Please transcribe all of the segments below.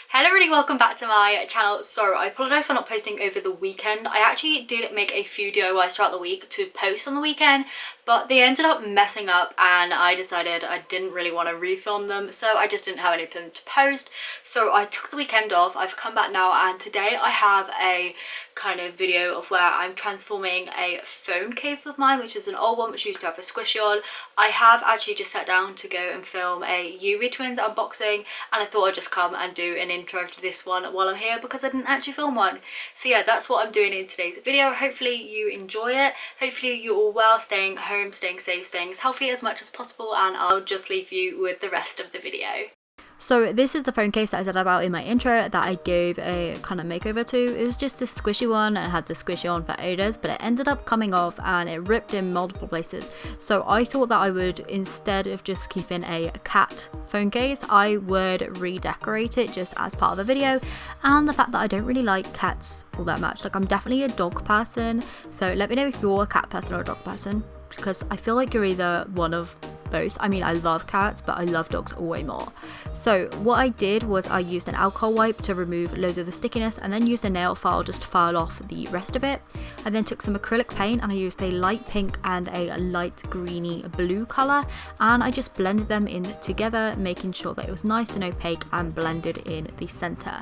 Hello everybody, welcome back to my channel. So I apologise for not posting over the weekend. I actually did make a few DIYs throughout the week to post on the weekend, but they ended up messing up and I decided I didn't really want to refilm them, so I just didn't have anything to post. So I took the weekend off. I've come back now and today I have a kind of video of where I'm transforming a phone case of mine, which is an old one which used to have a squishy on. I have actually just sat down to go and film a UV Twins unboxing, and I thought I'd just come and do an intro to this one while I'm here because I didn't actually film one. So yeah, that's what I'm doing in today's video. Hopefully you enjoy it. Hopefully you're all well, staying home, staying safe, staying as healthy as much as possible, and I'll just leave you with the rest of the video. So this is the phone case that I said about in my intro that I gave a kind of makeover to. It was just this squishy one and it had the squishy on for ages, but it ended up coming off and it ripped in multiple places. So I thought that I would, instead of just keeping a cat phone case, I would redecorate it just as part of the video. And the fact that I don't really like cats all that much. Like, I'm definitely a dog person, so let me know if you're a cat person or a dog person, because I feel like you're either one of both. I mean, I love cats, but I love dogs way more. So what I did was I used an alcohol wipe to remove loads of the stickiness, and then used a nail file just to file off the rest of it. I then took some acrylic paint and I used a light pink and a light greeny blue colour, and I just blended them in together, making sure that it was nice and opaque and blended in the centre.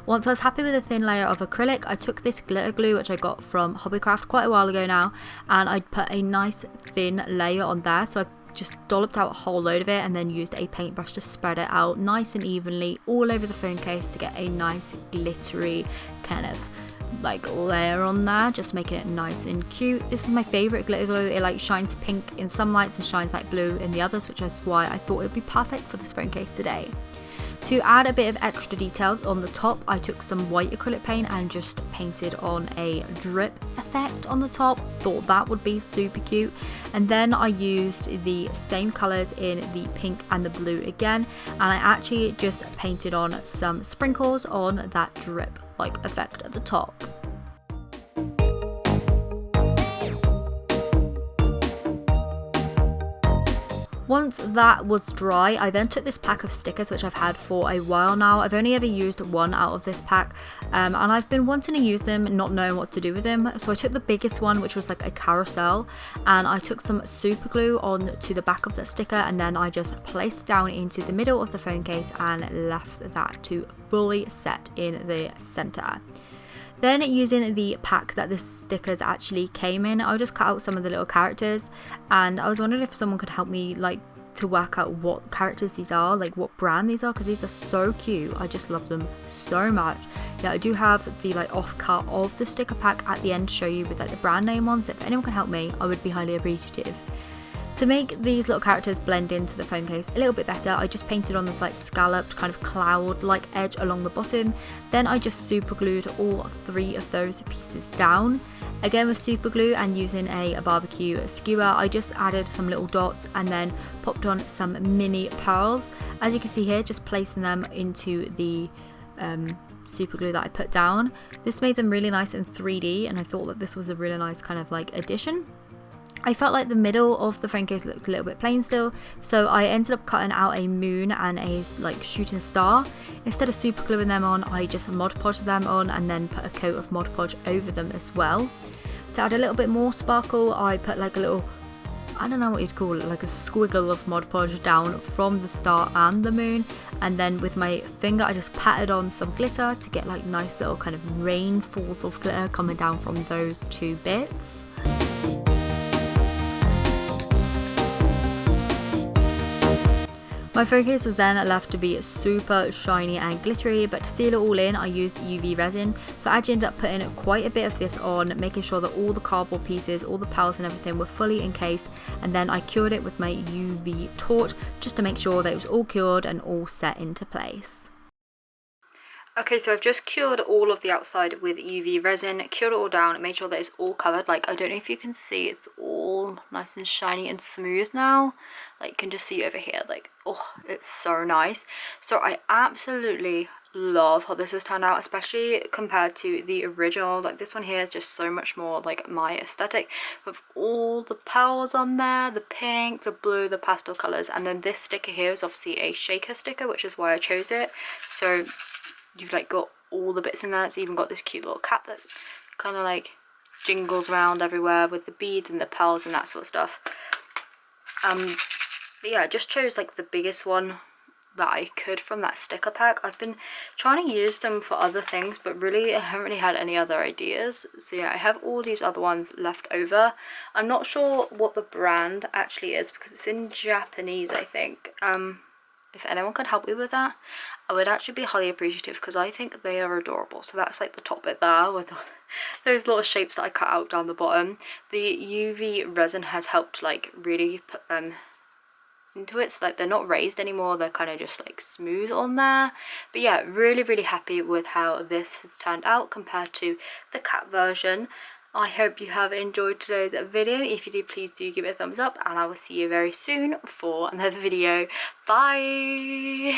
Once I was happy with a thin layer of acrylic, I took this glitter glue, which I got from Hobbycraft quite a while ago now, and I put a nice thin layer on there. So I just dolloped out a whole load of it and then used a paintbrush to spread it out nice and evenly all over the phone case to get a nice glittery kind of like layer on there, just making it nice and cute. This is my favorite glitter glue. It like shines pink in some lights and shines like blue in the others, which is why I thought it would be perfect for this phone case today. To add a bit of extra detail on the top, I took some white acrylic paint and just painted on a drip effect on the top. Thought that would be super cute. And then I used the same colours in the pink and the blue again, and I actually just painted on some sprinkles on that drip like effect at the top. Once that was dry, I then took this pack of stickers, which I've had for a while now. I've only ever used one out of this pack, and I've been wanting to use them, not knowing what to do with them. So I took the biggest one, which was like a carousel, and I took some super glue on to the back of the sticker, and then I just placed down into the middle of the phone case and left that to fully set in the center. Then, using the pack that the stickers actually came in, I just cut out some of the little characters, and I was wondering if someone could help me like to work out what characters these are, like what brand these are, because these are so cute. I just love them so much. Yeah, I do have the like off cut of the sticker pack at the end to show you with like the brand name on, so if anyone can help me, I would be highly appreciative. To make these little characters blend into the phone case a little bit better, I just painted on this like scalloped kind of cloud-like edge along the bottom. Then I just super glued all three of those pieces down. Again with super glue and using a barbecue skewer, I just added some little dots and then popped on some mini pearls. As you can see here, just placing them into the super glue that I put down. This made them really nice and 3D, and I thought that this was a really nice kind of like addition. I felt like the middle of the phone case looked a little bit plain still, so I ended up cutting out a moon and a like shooting star. Instead of super gluing them on, I just Mod Podged them on and then put a coat of Mod Podge over them as well. To add a little bit more sparkle, I put like a little, I don't know what you'd call it, like a squiggle of Mod Podge down from the star and the moon, and then with my finger I just patted on some glitter to get like nice little kind of rainfalls of glitter coming down from those two bits. My phone case was then left to be super shiny and glittery, but to seal it all in I used UV resin. So I actually ended up putting quite a bit of this on, making sure that all the cardboard pieces, all the pearls and everything were fully encased, and then I cured it with my UV torch just to make sure that it was all cured and all set into place. Okay, so I've just cured all of the outside with UV resin, cured it all down, made sure that it's all covered. Like, I don't know if you can see, it's all nice and shiny and smooth now. Like, you can just see over here, like, oh, it's so nice. So I absolutely love how this has turned out, especially compared to the original. Like, this one here is just so much more like my aesthetic, with all the pearls on there, the pink, the blue, the pastel colors. And then this sticker here is obviously a shaker sticker, which is why I chose it. So you've like got all the bits in there. It's even got this cute little cat that kind of like jingles around everywhere with the beads and the pearls and that sort of stuff. But yeah, I just chose like the biggest one that I could from that sticker pack. I've been trying to use them for other things, but really I haven't really had any other ideas. So yeah, I have all these other ones left over. I'm not sure what the brand actually is because it's in Japanese, I think. If anyone could help me with that, I would actually be highly appreciative because I think they are adorable. So that's like the top bit there with all those little shapes that I cut out down the bottom. The UV resin has helped like really put them into it, so like they're not raised anymore, they're kind of just like smooth on there. But yeah, really happy with how this has turned out compared to the cat version. I hope you have enjoyed today's video. If you did, please do give it a thumbs up, and I will see you very soon for another video. Bye.